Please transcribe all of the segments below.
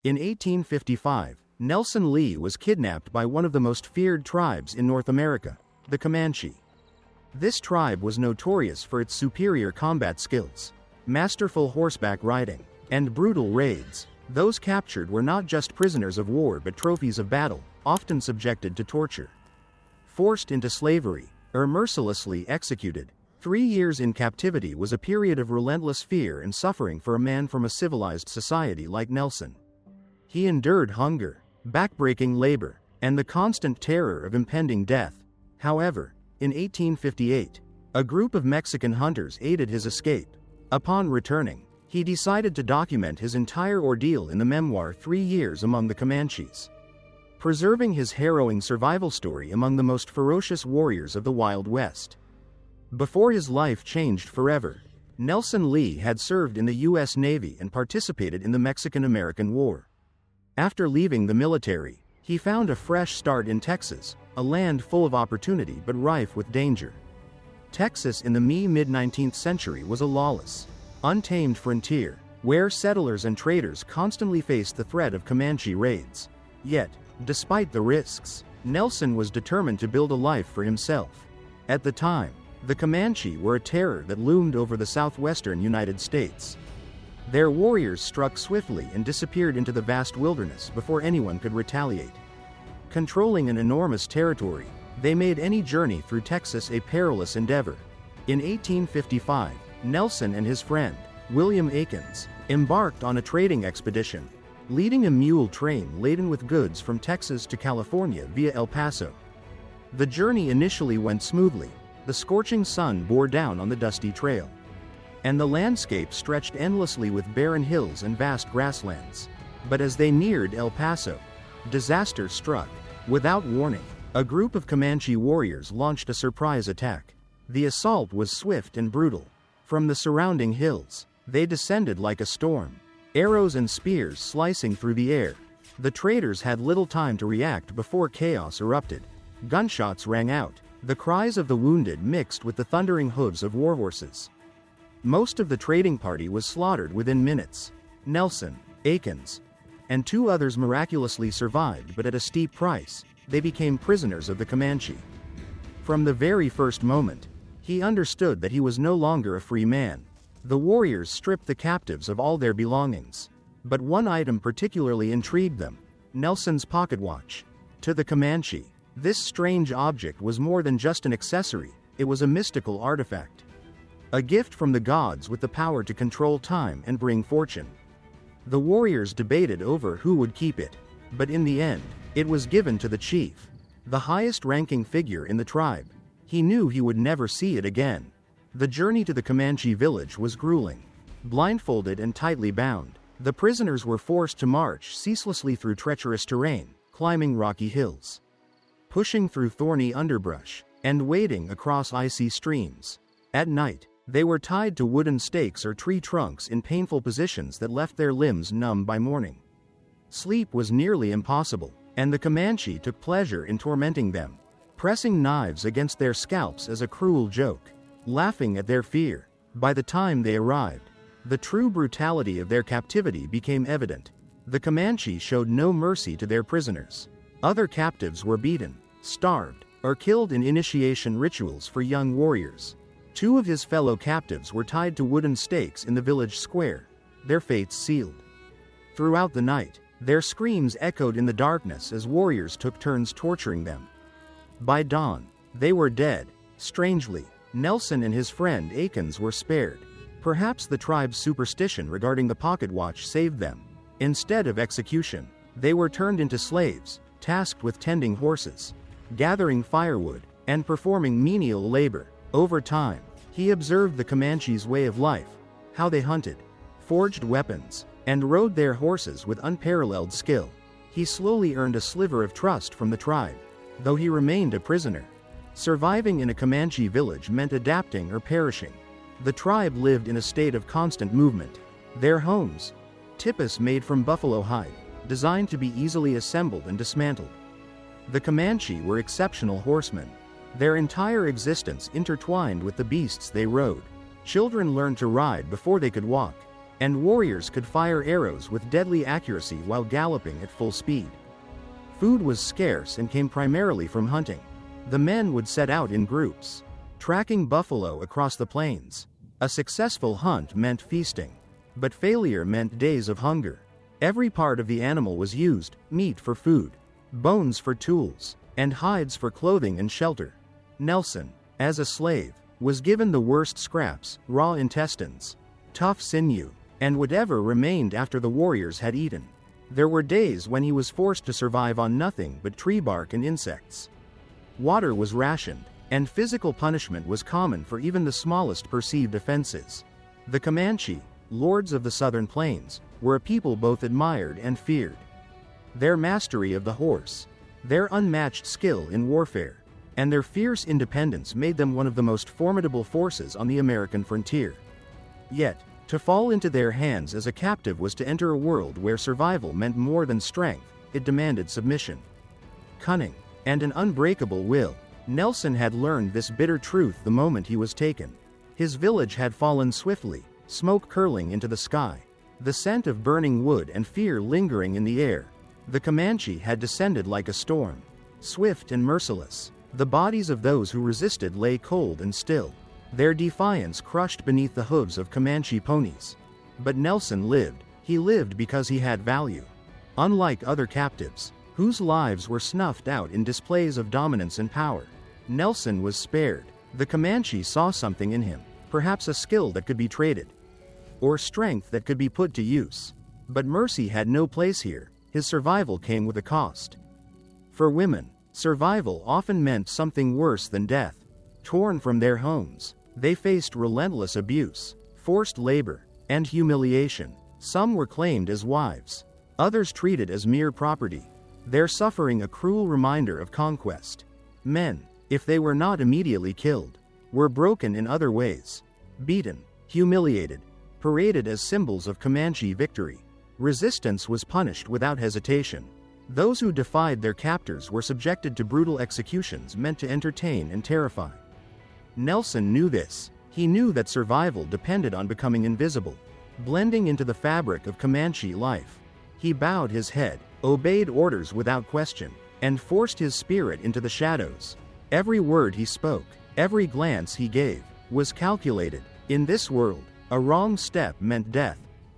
In 1855, Nelson Lee was kidnapped by one of the most feared tribes in North America, the Comanche. This tribe was notorious for its superior combat skills, masterful horseback riding, and brutal raids. Those captured were not just prisoners of war but trophies of battle, often subjected to torture. Forced into slavery, or mercilessly executed, 3 years in captivity was a period of relentless fear and suffering for a man from a civilized society like Nelson. He endured hunger, backbreaking labor, and the constant terror of impending death. However, in 1858, a group of Mexican hunters aided his escape. Upon returning, he decided to document his entire ordeal in the memoir 3 Years Among the Comanches, preserving his harrowing survival story among the most ferocious warriors of the Wild West. Before his life changed forever, Nelson Lee had served in the U.S. Navy and participated in the Mexican-American War. After leaving the military, he found a fresh start in Texas, a land full of opportunity but rife with danger. Texas in the mid-19th century was a lawless, untamed frontier, where settlers and traders constantly faced the threat of Comanche raids. Yet, despite the risks, Nelson was determined to build a life for himself. At the time, the Comanche were a terror that loomed over the southwestern United States. Their warriors struck swiftly and disappeared into the vast wilderness before anyone could retaliate. Controlling an enormous territory, they made any journey through Texas a perilous endeavor. In 1855, Nelson and his friend, William Aikens, embarked on a trading expedition, leading a mule train laden with goods from Texas to California via El Paso. The journey initially went smoothly. The scorching sun bore down on the dusty trail, and the landscape stretched endlessly with barren hills and vast grasslands. But as they neared El Paso, disaster struck. Without warning, a group of Comanche warriors launched a surprise attack. The assault was swift and brutal. From the surrounding hills, they descended like a storm, arrows and spears slicing through the air. The traders had little time to react before chaos erupted. Gunshots rang out, the cries of the wounded mixed with the thundering hooves of warhorses. Most of the trading party was slaughtered within minutes. Nelson, Aikens, and 2 others miraculously survived, but at a steep price. They became prisoners of the Comanche. From the very first moment, he understood that he was no longer a free man. The warriors stripped the captives of all their belongings. But one item particularly intrigued them: Nelson's pocket watch. To the Comanche, this strange object was more than just an accessory, it was a mystical artifact. A gift from the gods with the power to control time and bring fortune. The warriors debated over who would keep it, but in the end, it was given to the chief, the highest-ranking figure in the tribe. He knew he would never see it again. The journey to the Comanche village was grueling. Blindfolded and tightly bound, the prisoners were forced to march ceaselessly through treacherous terrain, climbing rocky hills, pushing through thorny underbrush, and wading across icy streams. At night, they were tied to wooden stakes or tree trunks in painful positions that left their limbs numb by morning. Sleep was nearly impossible, and the Comanche took pleasure in tormenting them, pressing knives against their scalps as a cruel joke, laughing at their fear. By the time they arrived, the true brutality of their captivity became evident. The Comanche showed no mercy to their prisoners. Other captives were beaten, starved, or killed in initiation rituals for young warriors. 2 of his fellow captives were tied to wooden stakes in the village square, their fates sealed. Throughout the night, their screams echoed in the darkness as warriors took turns torturing them. By dawn, they were dead. Strangely, Nelson and his friend Aikens were spared. Perhaps the tribe's superstition regarding the pocket watch saved them. Instead of execution, they were turned into slaves, tasked with tending horses, gathering firewood, and performing menial labor. Over time, he observed the Comanche's way of life, how they hunted, forged weapons, and rode their horses with unparalleled skill. He slowly earned a sliver of trust from the tribe, though he remained a prisoner. Surviving in a Comanche village meant adapting or perishing. The tribe lived in a state of constant movement. Their homes, tipis made from buffalo hide, designed to be easily assembled and dismantled. The Comanche were exceptional horsemen. Their entire existence intertwined with the beasts they rode. Children learned to ride before they could walk, and warriors could fire arrows with deadly accuracy while galloping at full speed. Food was scarce and came primarily from hunting. The men would set out in groups, tracking buffalo across the plains. A successful hunt meant feasting, but failure meant days of hunger. Every part of the animal was used: meat for food, bones for tools, and hides for clothing and shelter. Nelson, as a slave, was given the worst scraps: raw intestines, tough sinew, and whatever remained after the warriors had eaten. There were days when he was forced to survive on nothing but tree bark and insects. Water was rationed, and physical punishment was common for even the smallest perceived offenses. The Comanche, lords of the southern plains, were a people both admired and feared. Their mastery of the horse, their unmatched skill in warfare, and their fierce independence made them one of the most formidable forces on the American frontier. Yet, to fall into their hands as a captive was to enter a world where survival meant more than strength. It demanded submission, cunning, and an unbreakable will. Nelson had learned this bitter truth the moment he was taken. His village had fallen swiftly, smoke curling into the sky, the scent of burning wood and fear lingering in the air. The Comanche had descended like a storm, swift and merciless. The bodies of those who resisted lay cold and still, their defiance crushed beneath the hooves of Comanche ponies. But Nelson lived. He lived because he had value. Unlike other captives, whose lives were snuffed out in displays of dominance and power, Nelson was spared. The Comanche saw something in him, perhaps a skill that could be traded, or strength that could be put to use. But mercy had no place here. His survival came with a cost. For women, survival often meant something worse than death. Torn from their homes, they faced relentless abuse, forced labor, and humiliation. Some were claimed as wives, others treated as mere property, their suffering a cruel reminder of conquest. Men, if they were not immediately killed, were broken in other ways, beaten, humiliated, paraded as symbols of Comanche victory. Resistance was punished without hesitation. Those who defied their captors were subjected to brutal executions meant to entertain and terrify. Nelson knew this. He knew that survival depended on becoming invisible, blending into the fabric of Comanche life. He bowed his head, obeyed orders without question, and forced his spirit into the shadows. Every word he spoke, every glance he gave, was calculated. In this world, a wrong step meant death.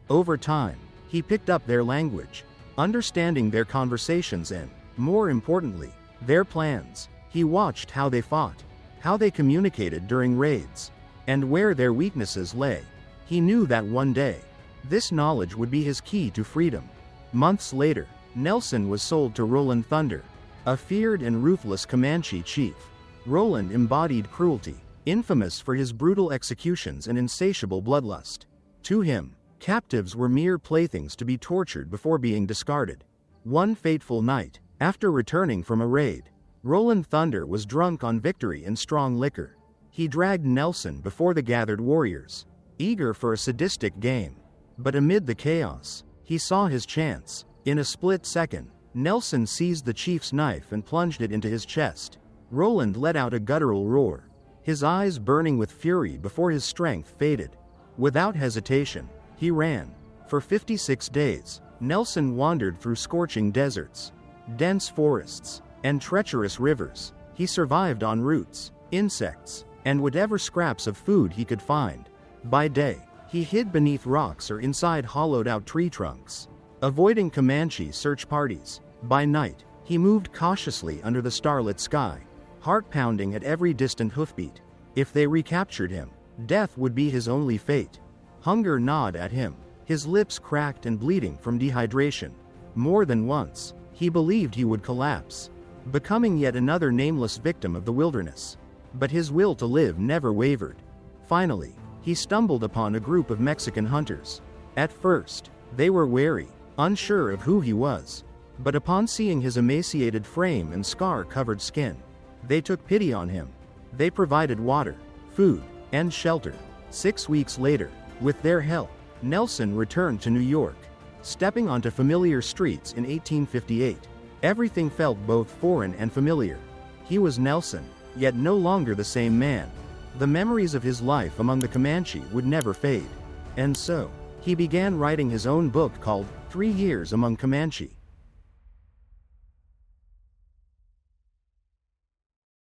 Over time, he picked up their language, understanding their conversations and, more importantly, their plans. He watched how they fought, how they communicated during raids, and where their weaknesses lay. He knew that one day, this knowledge would be his key to freedom. Months later, Nelson was sold to Roland Thunder, a feared and ruthless Comanche chief. Roland embodied cruelty, infamous for his brutal executions and insatiable bloodlust. To him, captives were mere playthings to be tortured before being discarded. One fateful night, after returning from a raid, Roland Thunder was drunk on victory and strong liquor. He dragged Nelson before the gathered warriors, eager for a sadistic game. But amid the chaos, he saw his chance. In a split second, Nelson seized the chief's knife and plunged it into his chest. Roland let out a guttural roar, his eyes burning with fury before his strength faded. Without hesitation, he ran. For 56 days, Nelson wandered through scorching deserts, dense forests, and treacherous rivers. He survived on roots, insects, and whatever scraps of food he could find. By day, he hid beneath rocks or inside hollowed-out tree trunks, avoiding Comanche search parties. By night, he moved cautiously under the starlit sky, heart pounding at every distant hoofbeat. If they recaptured him, death would be his only fate. Hunger gnawed at him, his lips cracked and bleeding from dehydration. More than once, he believed he would collapse, becoming yet another nameless victim of the wilderness. But his will to live never wavered. Finally, he stumbled upon a group of Mexican hunters. At first, they were wary, unsure of who he was. But upon seeing his emaciated frame and scar-covered skin, they took pity on him. They provided water, food, and shelter. 6 weeks later, with their help, Nelson returned to New York. Stepping onto familiar streets in 1858, everything felt both foreign and familiar. He was Nelson, yet no longer the same man. The memories of his life among the Comanche would never fade. And so, he He began writing his own book called 3 Years Among Comanche.